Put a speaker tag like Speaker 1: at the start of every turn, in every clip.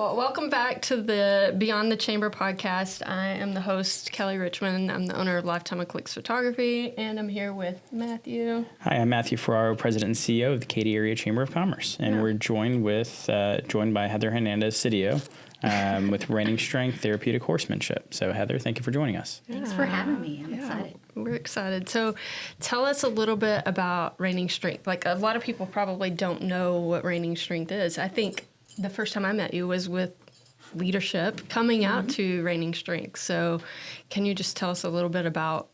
Speaker 1: Well, welcome back to the Beyond the Chamber podcast. I am the host, Kelly Richman. I'm the owner of Lifetime Eclipse Photography, and I'm here with Matthew.
Speaker 2: Hi, I'm Matthew Ferraro, President and CEO of the Katy Area Chamber of Commerce, and we're joined by Heather Hernandez Sedillo with Reining Strength, Therapeutic, Horsemanship. So, Heather, thank you for joining us.
Speaker 3: Thanks for having me. I'm excited.
Speaker 1: We're excited. So tell us a little bit about Reining Strength. Like, a lot of people probably don't know what Reining Strength is. I think the first time I met you was with leadership coming out to Reining Strength. So can you just tell us a little bit about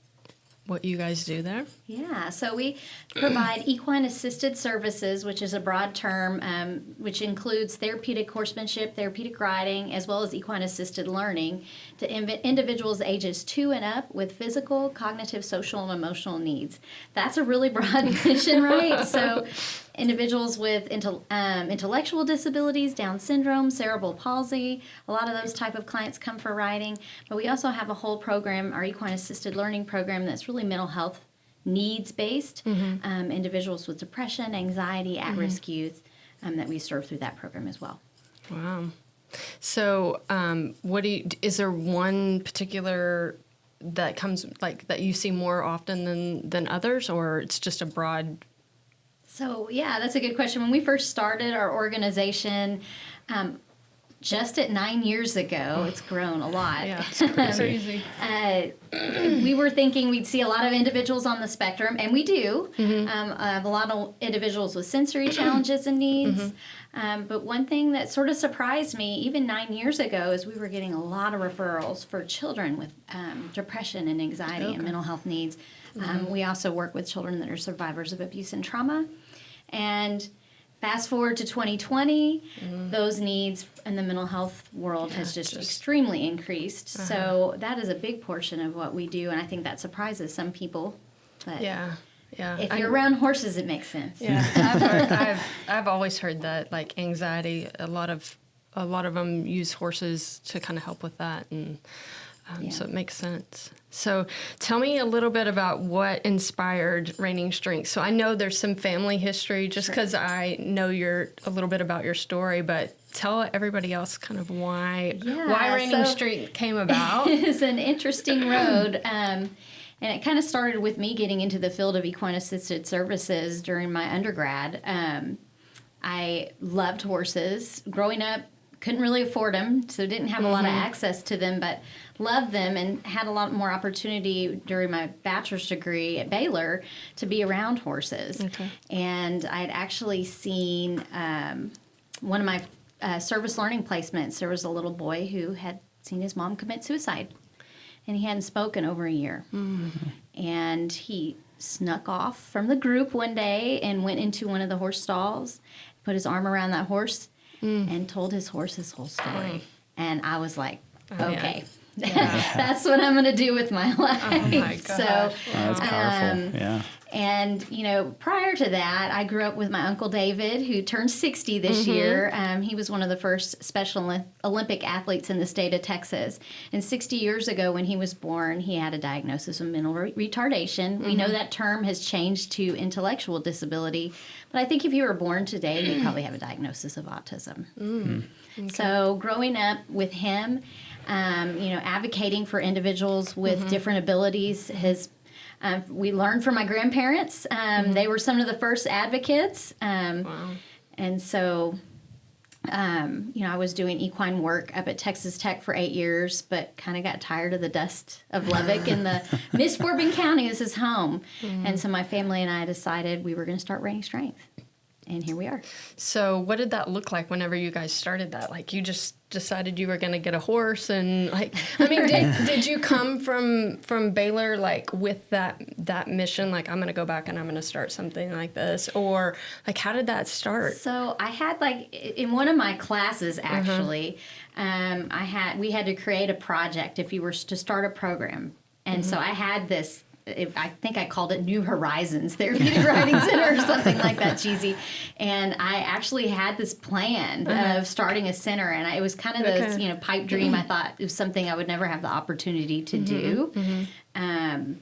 Speaker 1: what you guys do there?
Speaker 3: Yeah, so we provide equine-assisted services, which is a broad term, which includes therapeutic horsemanship, therapeutic riding, as well as equine-assisted learning to individuals ages 2 and up with physical, cognitive, social, and emotional needs. That's a really broad mission, right? So individuals with intellectual disabilities, Down syndrome, cerebral palsy, a lot of those type of clients come for riding. But we also have a whole program, our equine-assisted learning program, that's really mental health needs-based, individuals with depression, anxiety, at-risk youth that we serve through that program as well.
Speaker 1: Wow. So is there one particular that comes, like, that you see more often than others, or it's just a broad?
Speaker 3: So, yeah, that's a good question. When we first started our organization, just at 9 years ago, it's grown a lot.
Speaker 1: Yeah, it's crazy.
Speaker 3: We were thinking we'd see a lot of individuals on the spectrum, and we do. A lot of individuals with sensory challenges and needs. But one thing that sort of surprised me, even 9 years ago, is we were getting a lot of referrals for children with depression and anxiety and mental health needs. We also work with children that are survivors of abuse and trauma. And fast forward to 2020, those needs in the mental health world has just extremely increased. So that is a big portion of what we do, and I think that surprises some people. But if you're around horses, it makes sense.
Speaker 1: Yeah, I've always heard that, like, anxiety. A lot of them use horses to kind of help with that, and so it makes sense. So tell me a little bit about what inspired Reining Strength. So I know there's some family history, just because I know a little bit about your story, but tell everybody else kind of why Reining Strength came about.
Speaker 3: It's an interesting road. And it kind of started with me getting into the field of equine-assisted services during my undergrad. I loved horses. Growing up, couldn't really afford them, so didn't have a lot of access to them, but loved them and had a lot more opportunity during my bachelor's degree at Baylor to be around horses. Okay. And I'd actually seen one of my service learning placements. There was a little boy who had seen his mom commit suicide, and he hadn't spoken over a year. And he snuck off from the group one day and went into one of the horse stalls, put his arm around that horse, and told his horse his whole story. And I was like, okay, that's what I'm going to do with my life.
Speaker 1: Oh my gosh.
Speaker 3: So
Speaker 2: that's powerful.
Speaker 3: And, prior to that, I grew up with my Uncle David, who turned 60 this year. He was one of the first Special Olympic athletes in the state of Texas. And 60 years ago, when he was born, he had a diagnosis of mental retardation. We know that term has changed to intellectual disability. But I think if you were born today, you'd probably have a diagnosis of autism. Okay. So growing up with him, advocating for individuals with different abilities, we learned from my grandparents. They were some of the first advocates. And so, I was doing equine work up at Texas Tech for 8 years, but kind of got tired of the dust of Lubbock and the Miss Bourbon County is his home. And so my family and I decided we were going to start Reining Strength. And here we are.
Speaker 1: So what did that look like whenever you guys started that? Like, you just decided you were going to get a horse, and, like, I mean, did you come from Baylor, like, with that mission? Like, I'm going to go back and I'm going to start something like this, or, like, how did that start?
Speaker 3: So I had, like, in one of my classes, actually, we had to create a project if you were to start a program. And so I had this, I think I called it New Horizons Therapeutic Riding Center or something like that, cheesy. And I actually had this plan of starting a center, and it was kind of this, pipe dream. I thought it was something I would never have the opportunity to do. And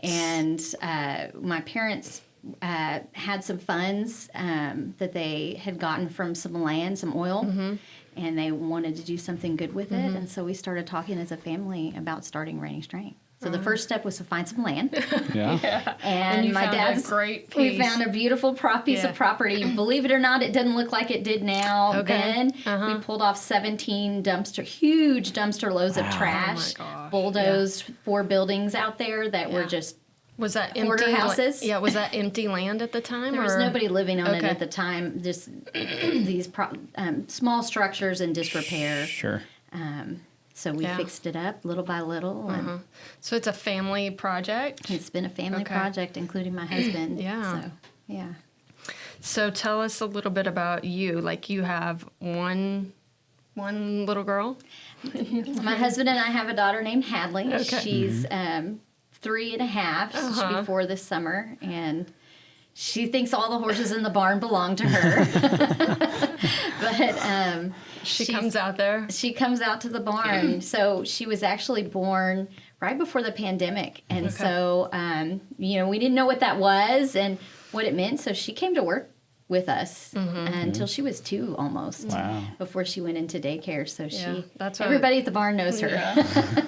Speaker 3: my parents had some funds that they had gotten from some land, some oil. and they wanted to do something good with it. And so we started talking as a family about starting Reining Strength. So the first step was to find some land.
Speaker 2: Yeah.
Speaker 3: And
Speaker 1: you
Speaker 3: my
Speaker 1: found
Speaker 3: dad's
Speaker 1: a great
Speaker 3: We
Speaker 1: piece.
Speaker 3: found a beautiful piece of property. Believe it or not, it didn't look like it did now.
Speaker 1: Okay.
Speaker 3: Then we pulled off 17 huge dumpster loads of trash,
Speaker 1: gosh.
Speaker 3: bulldozed 4 buildings out there that were just
Speaker 1: Was that
Speaker 3: hoarder
Speaker 1: empty?
Speaker 3: houses.
Speaker 1: Yeah, was that empty land at the time?
Speaker 3: There was nobody living on it
Speaker 1: Okay.
Speaker 3: at the time. Just these small structures in disrepair.
Speaker 2: Sure.
Speaker 3: So we fixed it up little by little, and
Speaker 1: So it's a family project.
Speaker 3: it's been a family
Speaker 1: Okay.
Speaker 3: project, including my husband.
Speaker 1: Yeah.
Speaker 3: So, yeah.
Speaker 1: So tell us a little bit about you. Like you have one little girl.
Speaker 3: My husband and I have a daughter named Hadley.
Speaker 1: Okay.
Speaker 3: She's 3.5. She'll be 4 this summer, and she thinks all the horses in the barn belong to her. But
Speaker 1: She comes out there.
Speaker 3: she comes out to the barn. So she was actually born right before the pandemic, and so we didn't know what that was and what it meant. So she came to work with us until she was 2 almost.
Speaker 2: Wow.
Speaker 3: Before she went into daycare. So
Speaker 1: that's what-
Speaker 3: everybody at the barn knows her.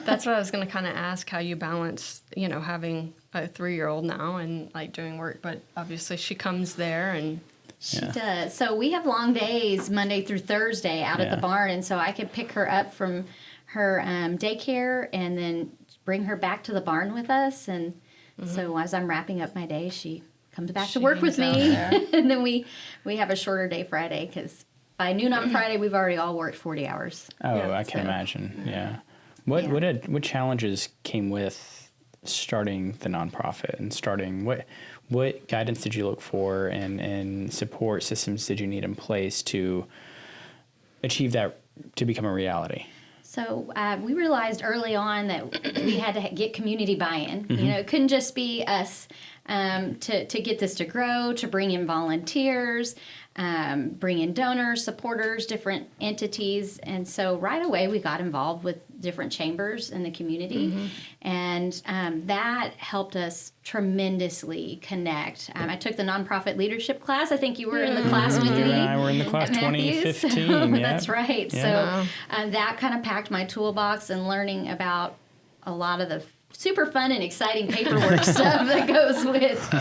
Speaker 1: That's what I was going to kind of ask, how you balance, having a 3-year-old now and like doing work, but obviously she comes there and
Speaker 3: She does. So we have long days, Monday through Thursday, out at the barn, and so I could pick her up from her daycare and then bring her back to the barn with us. And so as I'm wrapping up my day, she comes back to work with
Speaker 1: hangs
Speaker 3: me,
Speaker 1: out there.
Speaker 3: and then we have a shorter day Friday because by noon on Friday we've already all worked 40 hours.
Speaker 2: Oh, I can imagine. Yeah. What challenges came with starting the nonprofit and starting what guidance did you look for and support systems did you need in place to achieve that, to become a reality?
Speaker 3: So we realized early on that we had to get community buy-in. It couldn't just be us to get this to grow, to bring in volunteers, bring in donors, supporters, different entities. And so right away we got involved with different chambers in the community. And that helped us tremendously connect. I took the nonprofit leadership class. I think you were in the class with me.
Speaker 2: You and I were in the class
Speaker 3: at Matthews.
Speaker 2: 2015. Yeah.
Speaker 3: That's right.
Speaker 2: Yeah.
Speaker 3: So that kind of packed my toolbox and learning about a lot of the super fun and exciting paperwork stuff that goes with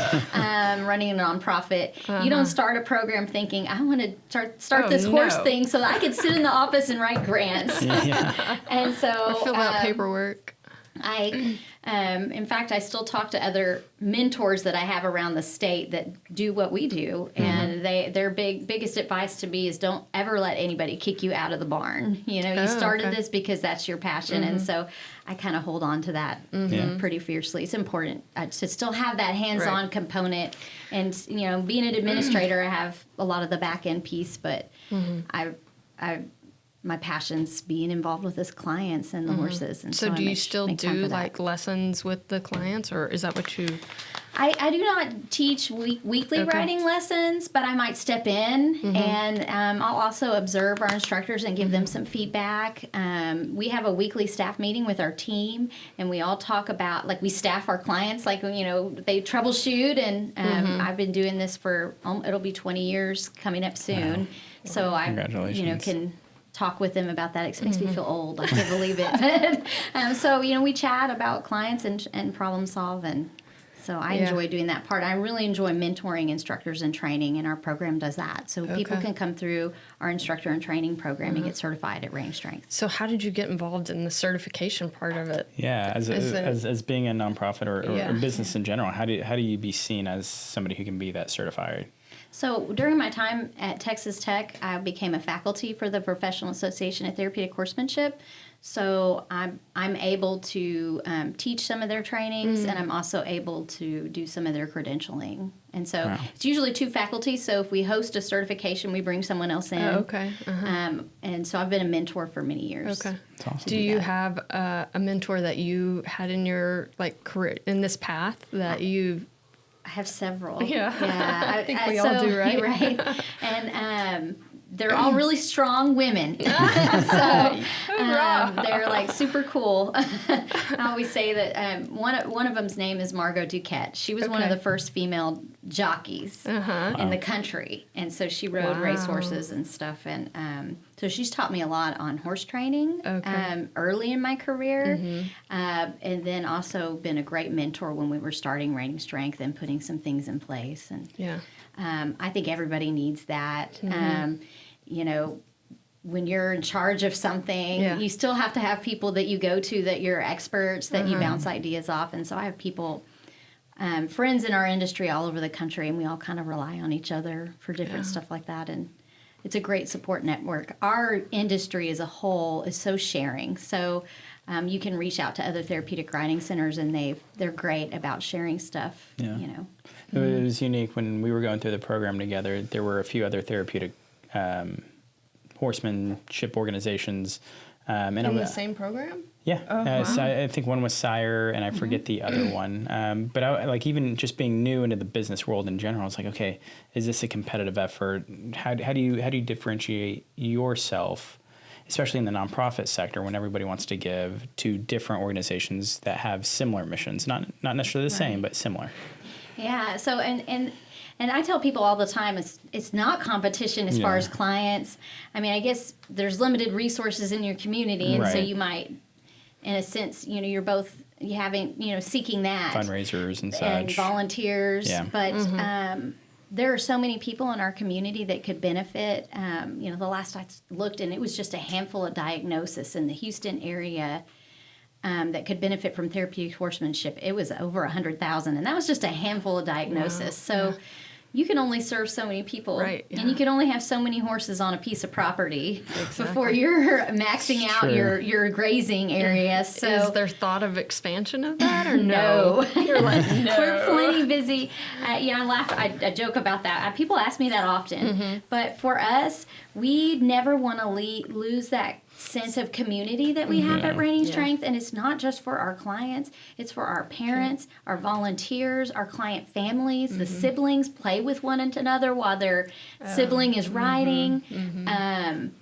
Speaker 3: running a nonprofit. You don't start a program thinking, I want to start this horse thing so that I could sit in the office and write grants. And so
Speaker 1: fill out paperwork.
Speaker 3: In fact, I still talk to other mentors that I have around the state that do what we do, and their biggest advice to me is don't ever let anybody kick you out of the barn. You started this because that's your passion, and so I kind of hold on to that pretty fiercely. It's important to still have that hands-on component, and being an administrator, I have a lot of the back-end piece, but my passion's being involved with his clients and the horses. And
Speaker 1: So do you
Speaker 3: make
Speaker 1: still
Speaker 3: time
Speaker 1: do
Speaker 3: for that.
Speaker 1: like lessons with the clients, or is that what you?
Speaker 3: I do not teach weekly riding lessons, but I might step in and I'll also observe our instructors and give them some feedback. We have a weekly staff meeting with our team, and we all talk about, like, we staff our clients, like, they troubleshoot, and I've been doing this for, it'll be 20 years coming up soon. Wow. So I,
Speaker 2: Congratulations.
Speaker 3: Can talk with them about that. It makes me feel old. I can't believe it. So, we chat about clients and problem solve, and so I enjoy doing that part. I really enjoy mentoring instructors and training, and our program does that. So people can come through our instructor and training program and get certified at Reining Strength.
Speaker 1: So how did you get involved in the certification part of it?
Speaker 2: Yeah, as being a nonprofit or a business in general, how do you be seen as somebody who can be that certified?
Speaker 3: So during my time at Texas Tech, I became a faculty for the Professional Association of Therapeutic Horsemanship. So I'm able to teach some of their trainings, and I'm also able to do some of their credentialing. And so it's usually 2 faculty. So if we host a certification, we bring someone else in.
Speaker 1: Oh, okay.
Speaker 3: And so I've been a mentor for many years.
Speaker 1: Okay.
Speaker 2: That's awesome.
Speaker 1: Do you have a mentor that you had in your career in this path that you?
Speaker 3: I have several.
Speaker 1: Yeah.
Speaker 3: I
Speaker 1: think we all do, right?
Speaker 3: Right. And they're all really strong women. So they're like super cool. I always say that one of them's name is Margot Duquette. She was one of the first female jockeys in the country, and so she rode racehorses and stuff. And so she's taught me a lot on horse training early in my career, and then also been a great mentor when we were starting Reining Strength and putting some things in place. And I think everybody needs that. You know, when you're in charge of something, you still have to have people that you go to that you're experts, that you bounce ideas off. And so I have people, friends in our industry all over the country, and we all kind of rely on each other for different stuff like that. And it's a great support network. Our industry as a whole is so sharing. So you can reach out to other therapeutic riding centers, and they're great about sharing stuff, you know.
Speaker 2: It was unique when we were going through the program together. There were a few other therapeutic horsemanship organizations.
Speaker 1: In the same program?
Speaker 2: Yeah. So I think one was Sire, and I forget the other one. But I, like, even just being new into the business world in general, it's like, okay, is this a competitive effort? How do you differentiate yourself, especially in the nonprofit sector, when everybody wants to give to different organizations that have similar missions, not necessarily the same, but similar?
Speaker 3: Yeah. So and I tell people all the time, it's not competition as far as clients. I mean, I guess there's limited resources in your community, and so you might, in a sense, you know, you're both seeking that
Speaker 2: fundraisers and such,
Speaker 3: and volunteers. But there are so many people in our community that could benefit. You know, the last I looked, and it was just a handful of diagnoses in the Houston area that could benefit from therapeutic horsemanship. It was over 100,000, and that was just a handful of diagnoses. So you can only serve so many people, and you can only have so many horses on a piece of property before you're maxing out your grazing area. So
Speaker 1: is there thought of expansion of that, or no? You're like, no.
Speaker 3: We're plenty busy. I laugh. I joke about that. People ask me that often, but for us, we never want to lose that sense of community that we have at Reining Strength. And it's not just for our clients, it's for our parents, our volunteers, our client families. The siblings play with one another while their sibling is riding. And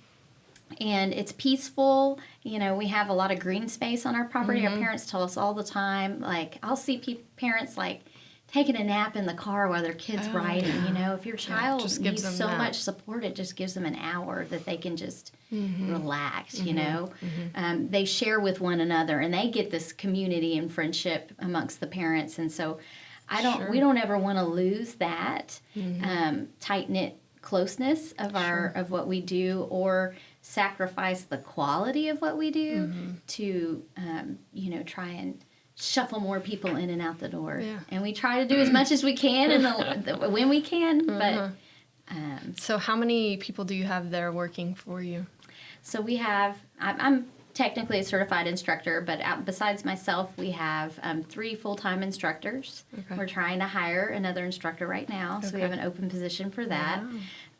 Speaker 3: it's peaceful. You know, we have a lot of green space on our property. Our parents tell us all the time, like, I'll see parents like taking a nap in the car while their kid's riding. You know, if your child needs so much support, it just gives them an hour that they can just relax, you know. They share with one another, and they get this community and friendship amongst the parents. And so we don't ever want to lose that tight-knit closeness of of what we do, or sacrifice the quality of what we do to, you know, try and shuffle more people in and out the door. And we try to do as much as we can and when we can. But
Speaker 1: so how many people do you have there working for you?
Speaker 3: So we have, I'm technically a certified instructor, but besides myself, we have 3 full-time instructors. We're trying to hire another instructor right now, so we have an open position for that.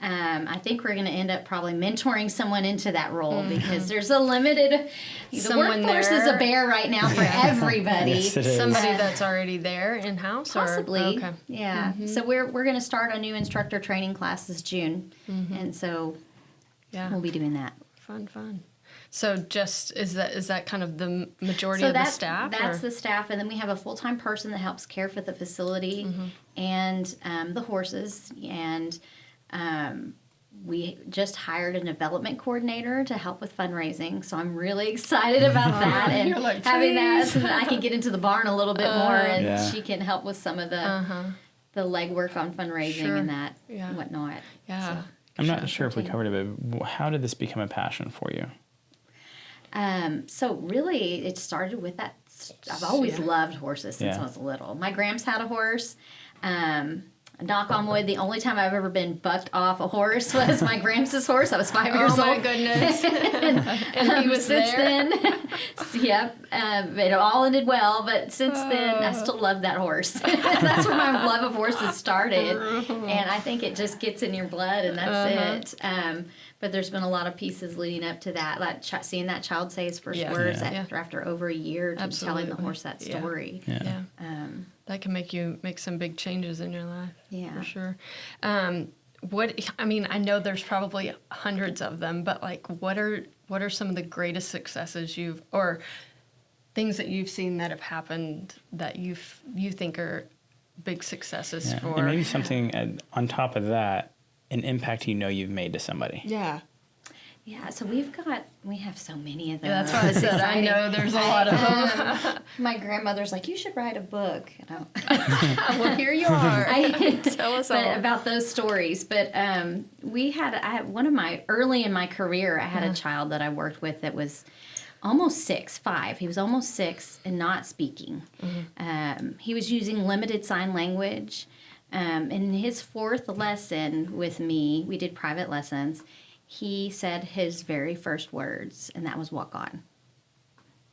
Speaker 3: I think we're going to end up probably mentoring someone into that role because there's a limited, the workforce is a bear right now for everybody.
Speaker 2: Yes, it is.
Speaker 1: Somebody that's already there in-house?
Speaker 3: Possibly. So we're going to start a new instructor training class this June, and so we'll be doing that.
Speaker 1: Fun. So just, is that kind of the majority of the staff?
Speaker 3: That's the staff, and then we have a full-time person that helps care for the facility and the horses, and we just hired a development coordinator to help with fundraising, so I'm really excited about that and
Speaker 1: like,
Speaker 3: having that so that I can get into the barn a little bit more, and she can help with some of the legwork on fundraising and that and whatnot. So,
Speaker 2: I'm not sure if we covered it, but how did this become a passion for you?
Speaker 3: So really, it started with that. I've always loved horses since I was little. My gramps had a horse. Knock on wood, the only time I've ever been bucked off a horse was my gramps' horse. I was 5 years old.
Speaker 1: Oh, my goodness. and he was
Speaker 3: since
Speaker 1: there?
Speaker 3: Then, it all ended well, but since then, I still love that horse. That's where my love of horses started. And I think it just gets in your blood, and that's it. But there's been a lot of pieces leading up to that, like seeing that child say his first words after over a year, to telling the horse that story.
Speaker 1: That can make some big changes in your life. For sure. I mean, I know there's probably hundreds of them, but like, what are some of the greatest successes or things that you've seen that have happened that you think are big successes for?
Speaker 2: And maybe something on top of that, an impact you've made to somebody.
Speaker 1: Yeah.
Speaker 3: Yeah, so we have so many of those.
Speaker 1: Yeah, that's why I said I know there's a lot of them.
Speaker 3: My grandmother's like, you should write a book.
Speaker 1: Well, here you are. Tell us all
Speaker 3: about those stories. But early in my career, I had a child that I worked with that was almost 5. He was almost 6 and not speaking. He was using limited sign language. In his 4th lesson with me, we did private lessons, he said his very first words, and that was walk on.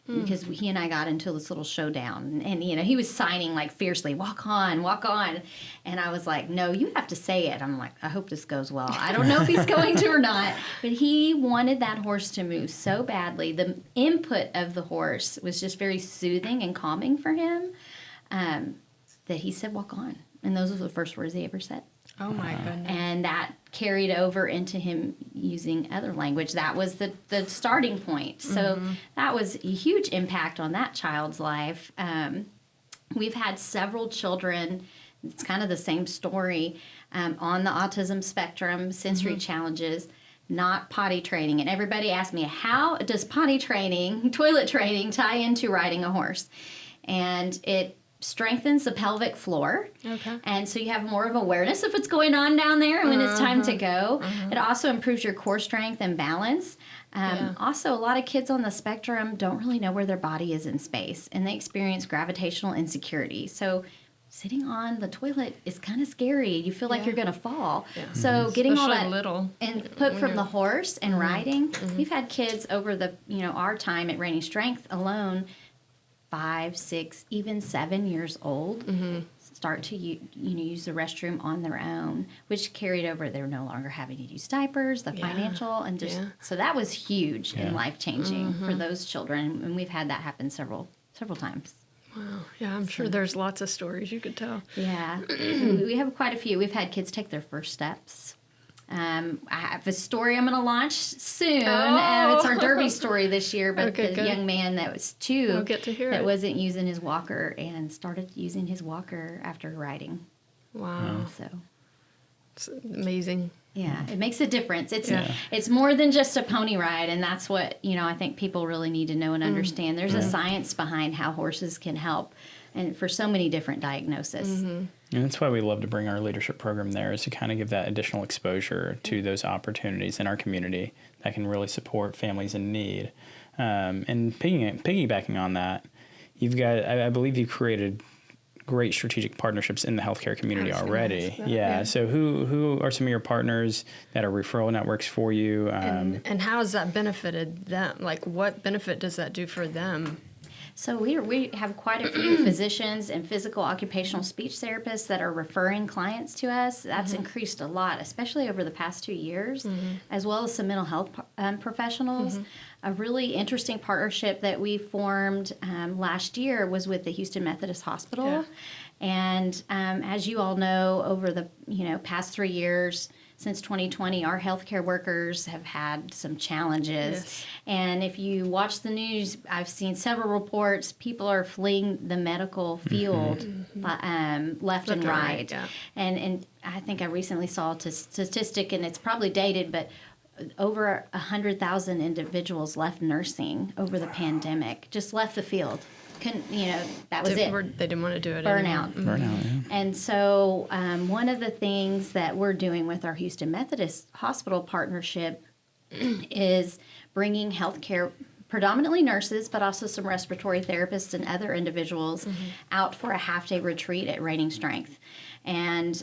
Speaker 3: Because he and I got into this little showdown, and he was signing like fiercely, walk on, walk on. And I was like, no, you have to say it. I'm like, I hope this goes well. I don't know if he's going to or not. But he wanted that horse to move so badly. The input of the horse was just very soothing and calming for him, that he said, walk on. And those were the first words he ever said.
Speaker 1: Oh, my goodness.
Speaker 3: And that carried over into him using other language. That was the starting point. So that was a huge impact on that child's life. We've had several children, it's kind of the same story, on the autism spectrum, sensory challenges, not potty training. And everybody asked me, how does potty training, toilet training, tie into riding a horse? And it strengthens the pelvic floor.
Speaker 1: Okay.
Speaker 3: And so you have more of awareness of what's going on down there when it's time to go. It also improves your core strength and balance. Also, a lot of kids on the spectrum don't really know where their body is in space, and they experience gravitational insecurity. So sitting on the toilet is kind of scary. You feel like you're going to fall. Yeah. So getting
Speaker 1: especially
Speaker 3: all that
Speaker 1: little
Speaker 3: input from the horse and riding, we've had kids over the our time at Reining Strength alone, 5, 6, even 7 years old, start to use the restroom on their own, which carried over. They're no longer having to use diapers, the financial, and just so that was huge and life changing for those children. And we've had that happen several times.
Speaker 1: Wow. Yeah, I'm sure there's lots of stories you could tell.
Speaker 3: Yeah, we have quite a few. We've had kids take their first steps. I have a story I'm going to launch soon. It's our Derby story this year, but the young man that was 2
Speaker 1: we'll get to hear
Speaker 3: that
Speaker 1: it.
Speaker 3: wasn't using his walker and started using his walker after riding.
Speaker 1: Wow.
Speaker 3: So
Speaker 1: it's amazing.
Speaker 3: Yeah, it makes a difference. It's more than just a pony ride, and that's what I think people really need to know and understand. There's a science behind how horses can help, and for so many different diagnoses.
Speaker 2: And that's why we love to bring our leadership program there, is to kind of give that additional exposure to those opportunities in our community that can really support families in need. And piggybacking on that, I believe you've created great strategic partnerships in the healthcare community already. Yeah. So who are some of your partners that are referral networks for you?
Speaker 1: And how has that benefited them? Like, what benefit does that do for them?
Speaker 3: So we have quite a few physicians and physical occupational speech therapists that are referring clients to us. That's increased a lot, especially over the past 2 years, as well as some mental health professionals. A really interesting partnership that we formed last year was with the Houston Methodist Hospital. Yeah. And as you all know, over the past 3 years, since 2020, our healthcare workers have had some challenges. Yes. And if you watch the news, I've seen several reports, people are fleeing the medical field left and right. Yeah. And I think I recently saw a statistic, and it's probably dated, but over 100,000 individuals left nursing over the pandemic, just left the field. That was it.
Speaker 1: They didn't want to do it
Speaker 3: Burnout.
Speaker 1: anymore.
Speaker 2: Burnout, yeah.
Speaker 3: And so one of the things that we're doing with our Houston Methodist Hospital partnership is bringing healthcare, predominantly nurses, but also some respiratory therapists and other individuals out for a half-day retreat at Reining Strength. And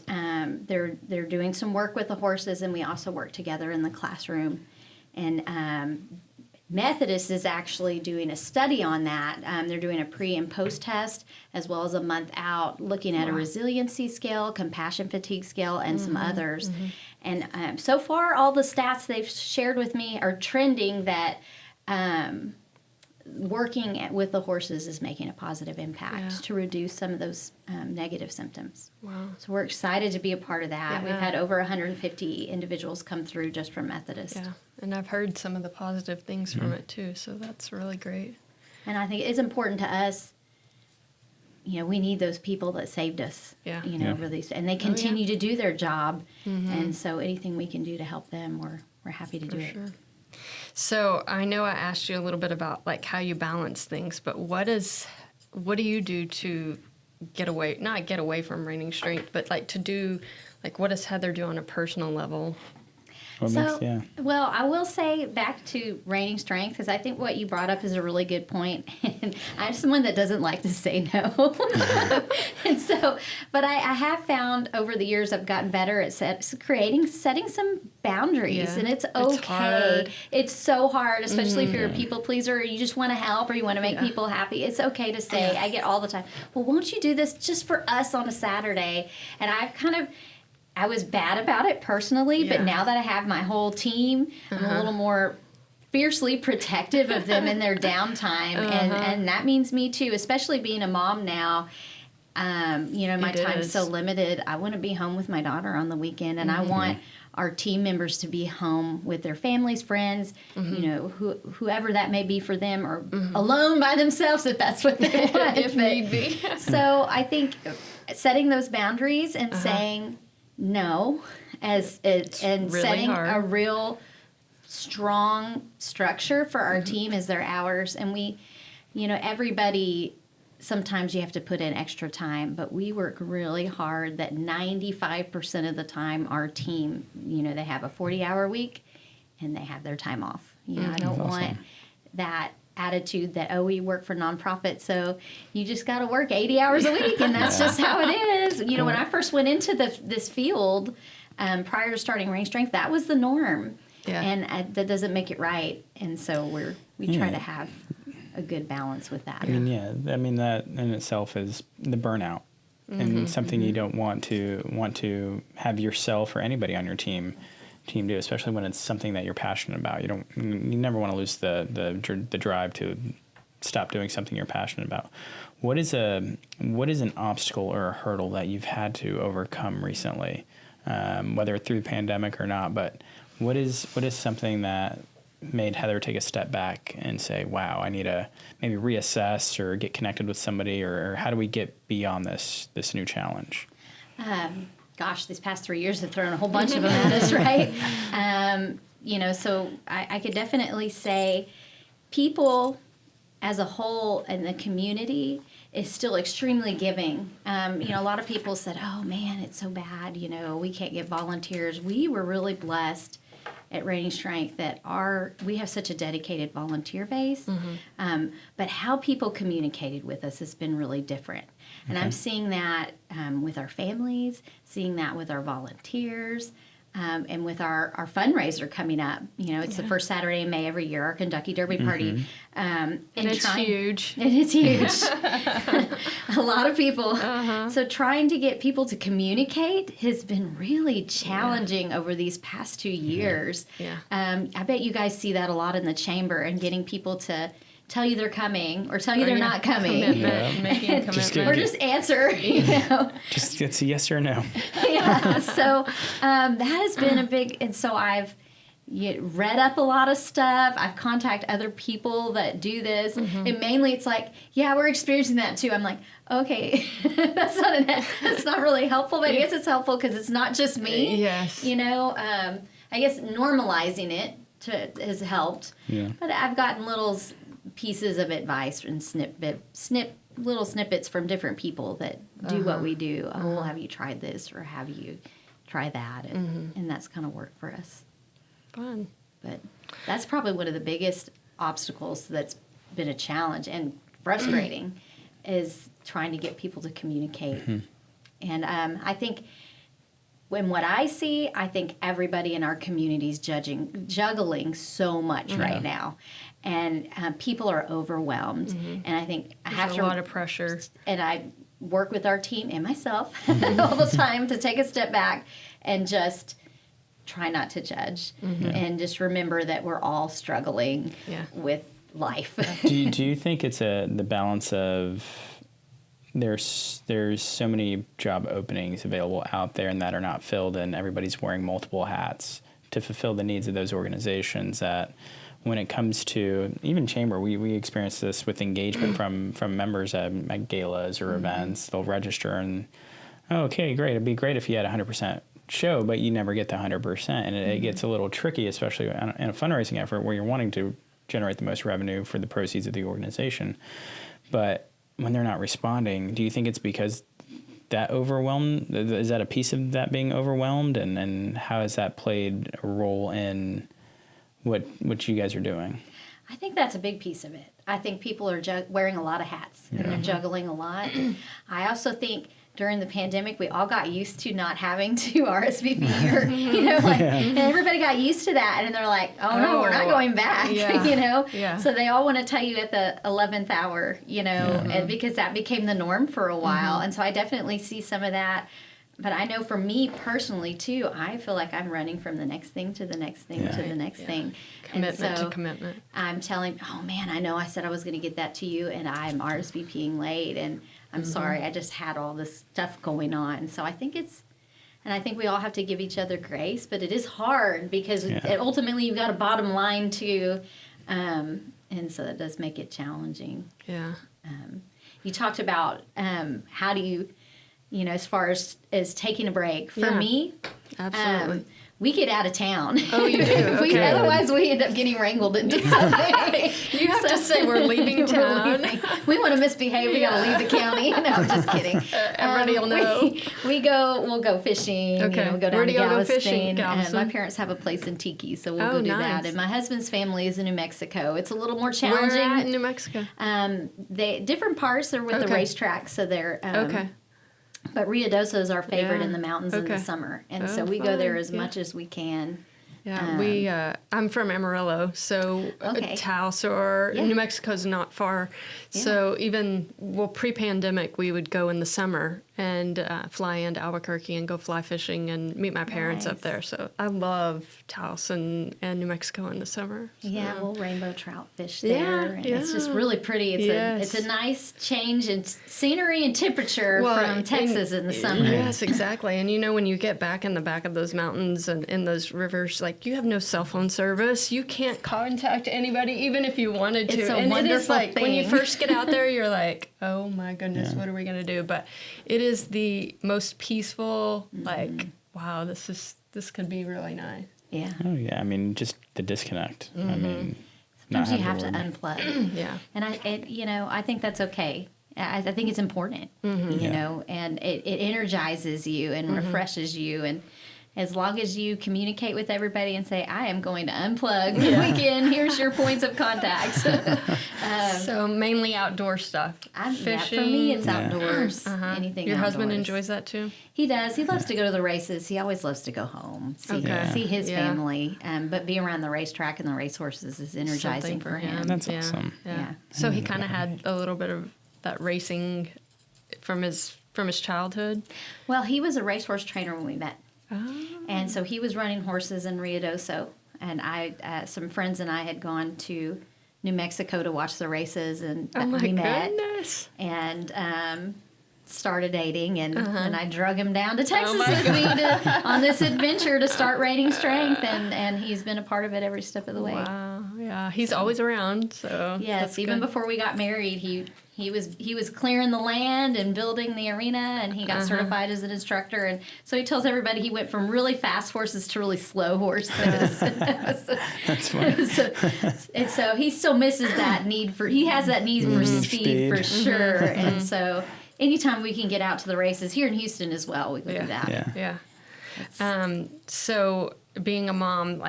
Speaker 3: they're doing some work with the horses, and we also work together in the classroom. And Methodist is actually doing a study on that. They're doing a pre and post test, as well as a month out, looking at a resiliency scale, compassion fatigue scale, and some others. And so far, all the stats they've shared with me are trending that working with the horses is making a positive impact to reduce some of those negative symptoms.
Speaker 1: Wow.
Speaker 3: So we're excited to be a part of that.
Speaker 1: Yeah.
Speaker 3: We've had over 150 individuals come through just from Methodist.
Speaker 1: Yeah, and I've heard some of the positive things from it too, so that's really great.
Speaker 3: And I think it's important to us, we need those people that saved us, over these, and they continue to do their job. And so anything we can do to help them, we're happy to do it.
Speaker 1: Sure. So I know I asked you a little bit about like how you balance things, but what do you do to not get away from Reining Strength, but like to do, like what does Heather do on a personal level?
Speaker 3: Well, I will say back to Reining Strength, because I think what you brought up is a really good point. And I'm someone that doesn't like to say no. And so, but I have found over the years I've gotten better at setting some boundaries. And it's okay.
Speaker 1: It's hard.
Speaker 3: It's so hard, especially if you're a people pleaser or you just want to help or you want to make people happy. It's okay to say, I get all the time, well, won't you do this just for us on a Saturday? And I was bad about it personally, but now that I have my whole team, I'm a little more fiercely protective of them in their downtime. And that means me too, especially being a mom now. My time's so limited. I want to be home with my daughter on the weekend, and I want our team members to be home with their families, friends, whoever that may be for them, or alone by themselves if that's what they want.
Speaker 1: If need be.
Speaker 3: So I think setting those boundaries and saying no, and really setting a real strong structure for our team is their hours. And we, everybody, sometimes you have to put in extra time, but we work really hard that 95% of the time our team, they have a 40-hour week and they have their time off. I don't want that attitude that, we work for nonprofit, so you just got to work 80 hours a week, and that's just how it is. When I first went into this field, prior to starting Reining Strength, that was the norm, and that doesn't make it right. And so we try to have a good balance with that.
Speaker 2: I mean that in itself is the burnout, and something you don't want to have yourself or anybody on your team do, especially when it's something that you're passionate about. You never want to lose the drive to stop doing something you're passionate about. What is an obstacle or a hurdle that you've had to overcome recently, whether through the pandemic or not? But what is something that made Heather take a step back and say, wow, I need to maybe reassess or get connected with somebody, or how do we get beyond this new challenge?
Speaker 3: Gosh, these past 3 years have thrown a whole bunch of them at us, right? So I could definitely say people as a whole in the community is still extremely giving. A lot of people said, oh man, it's so bad, we can't get volunteers. We were really blessed at Reining Strength that we have such a dedicated volunteer base, but how people communicated with us has been really different. And I'm seeing that with our families, seeing that with our volunteers, and with our fundraiser coming up. It's the first Saturday in May every year, our Kentucky Derby party.
Speaker 1: And it's huge.
Speaker 3: It is huge. A lot of people. So trying to get people to communicate has been really challenging over these past 2 years. I bet you guys see that a lot in the chamber, and getting people to tell you they're coming or tell you they're not coming.
Speaker 1: Making a commitment.
Speaker 3: Or just answer,
Speaker 2: Just it's a yes or no.
Speaker 3: So that has been a big, and so I've read up a lot of stuff. I've contacted other people that do this, and mainly it's like, we're experiencing that too. I'm like, okay, that's not really helpful, but I guess it's helpful because it's not just me.
Speaker 1: Yes.
Speaker 3: I guess normalizing it has helped. But I've gotten little pieces of advice and little snippets from different people that do what we do. Oh, have you tried this, or have you tried that? And that's kind of worked for us.
Speaker 1: Fun.
Speaker 3: But that's probably one of the biggest obstacles that's been a challenge and frustrating is trying to get people to communicate. And I think when what I see, I think everybody in our community is juggling so much right now. And people are overwhelmed. And I think I have
Speaker 1: a lot of pressure.
Speaker 3: And I work with our team and myself all the time to take a step back and just try not to judge and just remember that we're all struggling with life.
Speaker 2: Do you think it's the balance of there's so many job openings available out there and that are not filled, and everybody's wearing multiple hats to fulfill the needs of those organizations, that when it comes to even chamber, we experience this with engagement from members at galas or events. They'll register and, oh, okay, great. It'd be great if you had 100% show, but you never get the 100%. And it gets a little tricky, especially in a fundraising effort where you're wanting to generate the most revenue for the proceeds of the organization. But when they're not responding, do you think it's because that overwhelmed? Is that a piece of that being overwhelmed? And how has that played a role in what you guys are doing?
Speaker 3: I think that's a big piece of it. I think people are wearing a lot of hats and they're juggling a lot. I also think during the pandemic, we all got used to not having to RSVP and everybody got used to that. And they're like, oh no, we're not going back, So they all want to tell you at the 11th hour, and because that became the norm for a while. And so I definitely see some of that. But I know for me personally, too, I feel like I'm running from the next thing to the next thing to the next thing.
Speaker 1: Commitment to commitment.
Speaker 3: I'm telling, oh, man, I know I said I was going to get that to you, and I'm RSVPing late, and I'm sorry, I just had all this stuff going on. So I think I think we all have to give each other grace, but it is hard because ultimately you've got a bottom line, too, and so that does make it challenging.
Speaker 1: Yeah.
Speaker 3: You talked about how do you... as far as taking a break. For me,
Speaker 1: absolutely.
Speaker 3: We get out of town.
Speaker 1: Oh, you do? Okay.
Speaker 3: Otherwise, we end up getting wrangled into something.
Speaker 1: You have to say we're leaving town.
Speaker 3: We want to misbehave. We got to leave the county. No, I'm just kidding.
Speaker 1: Everybody will know.
Speaker 3: We'll go fishing.
Speaker 1: Okay.
Speaker 3: We'll go down
Speaker 1: Where do
Speaker 3: to
Speaker 1: you go
Speaker 3: Galveston.
Speaker 1: fishing?
Speaker 3: My parents have a place in Tiki, so we'll go do that. And my husband's family is in New Mexico. It's a little more challenging.
Speaker 1: Where at in New Mexico?
Speaker 3: Different parts. They're with the racetrack, so they're...
Speaker 1: okay.
Speaker 3: But Ruidoso is our favorite in the mountains in the summer. And so we go there as much as we can.
Speaker 1: Yeah, I'm from Amarillo, so Taos or New Mexico's not far. Yeah. So even, pre-pandemic, we would go in the summer and fly into Albuquerque and go fly fishing and meet my parents up there. So I love Taos and New Mexico in the summer. So.
Speaker 3: Yeah, we'll rainbow trout fish there. And it's just really pretty. It's a nice change in scenery and temperature from Texas in the summer.
Speaker 1: Yes, exactly. And when you get back in the back of those mountains and in those rivers, you have no cell phone service. You can't contact anybody, even if you wanted to.
Speaker 3: It's a wonderful thing.
Speaker 1: When you first get out there, you're like, oh my goodness, what are we going to do? But it is the most peaceful, wow, this could be really nice.
Speaker 3: Yeah.
Speaker 2: Oh, yeah. I mean, just the disconnect. I mean,
Speaker 3: sometimes you have to unplug.
Speaker 1: Yeah.
Speaker 3: And I think that's okay. I think it's important, and it energizes you and refreshes you. And as long as you communicate with everybody and say, I am going to unplug the weekend, here's your points of contact.
Speaker 1: So mainly outdoor stuff. Fishing.
Speaker 3: For me, it's outdoors. Anything
Speaker 1: Your
Speaker 3: outdoors.
Speaker 1: husband enjoys that too?
Speaker 3: He does. He loves to go to the races. He always loves to go home, see his family. But being around the racetrack and the racehorses is energizing for him.
Speaker 2: That's awesome.
Speaker 1: Yeah. So he kind of had a little bit of that racing from his childhood?
Speaker 3: Well, he was a racehorse trainer when we met.
Speaker 1: Oh.
Speaker 3: And so he was running horses in Ruidoso, and some friends and I had gone to New Mexico to watch the races, and we met and started dating, and I drug him down to Texas with me on this adventure to start Reining Strength, and he's been a part of it every step of the way.
Speaker 1: Wow, yeah, he's always around. So
Speaker 3: yes, even before we got married, he was clearing the land and building the arena, and he got certified as an instructor. And so he tells everybody he went from really fast horses to really slow horses.
Speaker 2: That's funny.
Speaker 3: And so he still misses that need for speed for sure. And so anytime we can get out to the races here in Houston as well, we can do that.
Speaker 1: Yeah. So being a mom,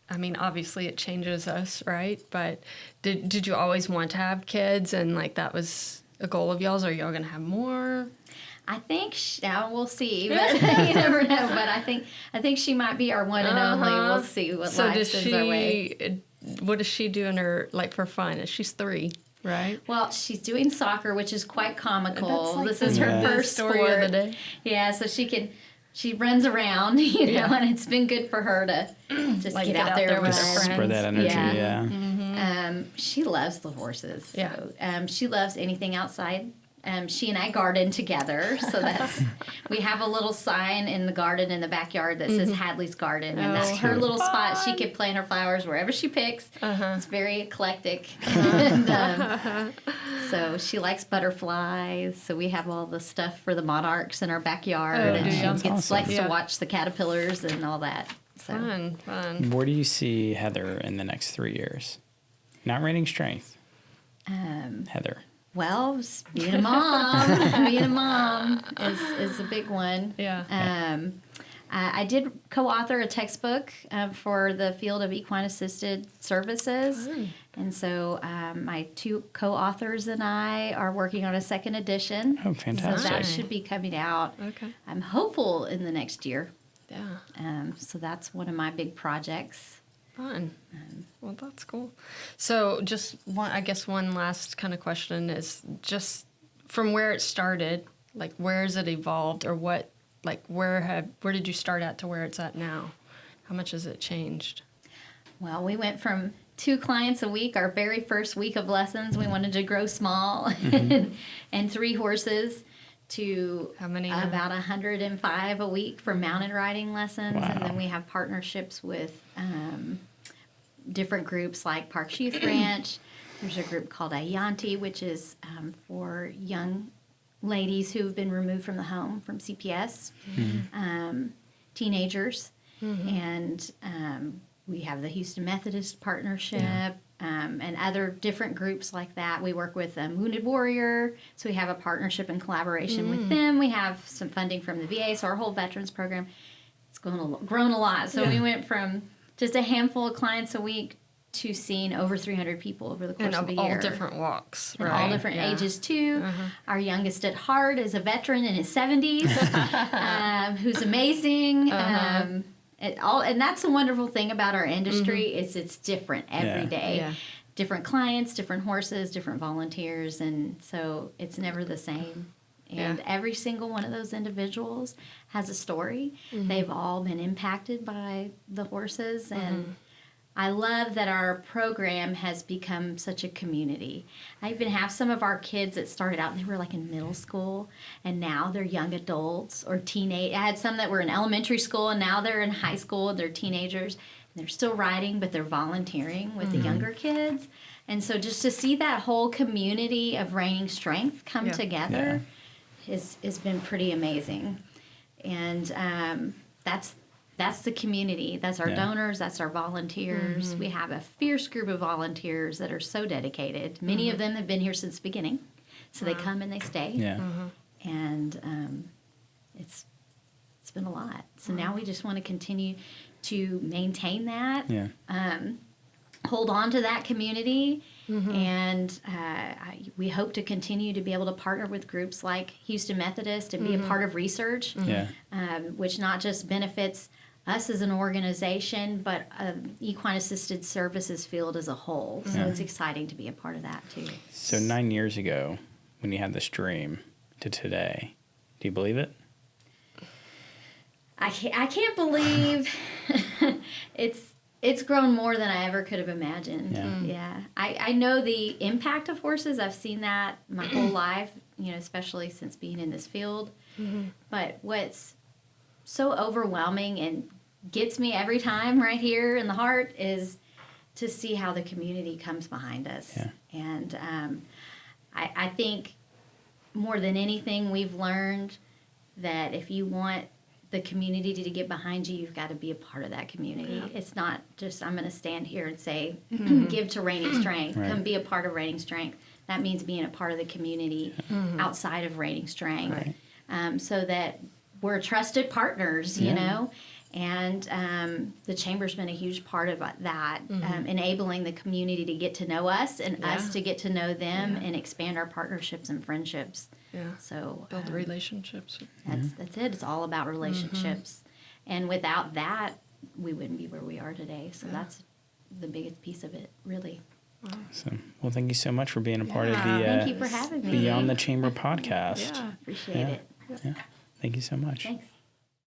Speaker 1: obviously it changes us, right? But did you always want to have kids, and that was a goal of y'all's? Or are y'all going to have more?
Speaker 3: I think we'll see, but you never know. But I think she might be our one and only. We'll see what life sends our way.
Speaker 1: What does she do in her for fun? She's 3, right?
Speaker 3: Well, she's doing soccer, which is quite comical. This is her first
Speaker 1: story
Speaker 3: sport
Speaker 1: of the day.
Speaker 3: Yeah, so she runs around, and it's been good for her to just get out there with her friends.
Speaker 2: Spread that energy,
Speaker 3: She loves the horses.
Speaker 1: Yeah.
Speaker 3: So, she loves anything outside. She and I garden together, so we have a little sign in the garden in the backyard that says Hadley's Garden, and that's her little spot. She can plant her flowers wherever she picks. It's very eclectic, and, so she likes butterflies. So we have all the stuff for the monarchs in our backyard, and she likes to watch the caterpillars and all that. So.
Speaker 1: Fun.
Speaker 2: Where do you see Heather in the next 3 years? Not Reining Strength. Heather.
Speaker 3: Well, being a mom, is a big one.
Speaker 1: Yeah.
Speaker 3: I did co-author a textbook for the field of equine-assisted services. And so my 2 co-authors and I are working on a 2nd edition.
Speaker 2: Oh, fantastic.
Speaker 3: So that should be coming out.
Speaker 1: Okay.
Speaker 3: I'm hopeful in the next year.
Speaker 1: Yeah.
Speaker 3: So that's one of my big projects.
Speaker 1: Fun. Well, that's cool. So just one last kind of question is just from where it started, like where has it evolved, or what, like where did you start at to where it's at now? How much has it changed?
Speaker 3: Well, we went from 2 clients a week, our very first week of lessons. We wanted to grow small, and 3 horses to
Speaker 1: how many now?
Speaker 3: About 105 a week for mounted riding lessons.
Speaker 2: Wow.
Speaker 3: And then we have partnerships with different groups like Parks Youth Ranch. There's a group called Ayanti, which is for young ladies who have been removed from the home from CPS, teenagers. And we have the Houston Methodist Partnership. And other different groups like that. We work with Wounded Warrior, so we have a partnership and collaboration with them. We have some funding from the VA, so our whole veterans program, it's grown a lot. So we went from just a handful of clients a week to seeing over 300 people over the course of a year.
Speaker 1: And all different walks,
Speaker 3: and
Speaker 1: right?
Speaker 3: all different ages, too. Our youngest at heart is a veteran in his 70s who's amazing. And that's the wonderful thing about our industry is it's different every day.
Speaker 1: Yeah.
Speaker 3: Different clients, different horses, different volunteers, and so it's never the same. And every single one of those individuals has a story. They've all been impacted by the horses, and I love that our program has become such a community. I even have some of our kids that started out, they were like in middle school, and now they're young adults or teenage. I had some that were in elementary school, and now they're in high school, and they're teenagers. And they're still riding, but they're volunteering with the younger kids. And so just to see that whole community of Reining Strength come together has been pretty amazing. And that's the community. That's our donors. That's our volunteers. We have a fierce group of volunteers that are so dedicated. Many of them have been here since the beginning. So they come and they stay.
Speaker 2: Yeah.
Speaker 3: And it's been a lot. So now we just want to continue to maintain that.
Speaker 2: Yeah.
Speaker 3: Hold on to that community. And we hope to continue to be able to partner with groups like Houston Methodist and be a part of research, which not just benefits us as an organization, but equine-assisted services field as a whole. So it's exciting to be a part of that, too.
Speaker 2: So 9 years ago, when you had this dream to today, do you believe it?
Speaker 3: I can't believe it's grown more than I ever could have imagined. Yeah. I know the impact of horses. I've seen that my whole life, especially since being in this field. But what's so overwhelming and gets me every time right here in the heart is to see how the community comes behind us.
Speaker 2: Yeah.
Speaker 3: And I think more than anything, we've learned that if you want the community to get behind you, you've got to be a part of that community. It's not just, I'm going to stand here and say, give to Reining Strength.
Speaker 2: Right.
Speaker 3: Come be a part of Reining Strength. That means being a part of the community outside of Reining Strength.
Speaker 2: Right.
Speaker 3: So that we're trusted partners, you know. And the Chamber's been a huge part of that, enabling the community to get to know us and us to get to know them and expand our partnerships and friendships.
Speaker 1: Yeah.
Speaker 3: So
Speaker 1: build relationships.
Speaker 3: That's it. It's all about relationships. And without that, we wouldn't be where we are today. So that's the biggest piece of it, really.
Speaker 2: Awesome. Well, thank you so much for being a part of the
Speaker 3: Thank you for having me.
Speaker 2: Beyond the Chamber podcast.
Speaker 1: Yeah.
Speaker 3: Appreciate it.
Speaker 2: Yeah. Thank you so much.
Speaker 3: Thanks.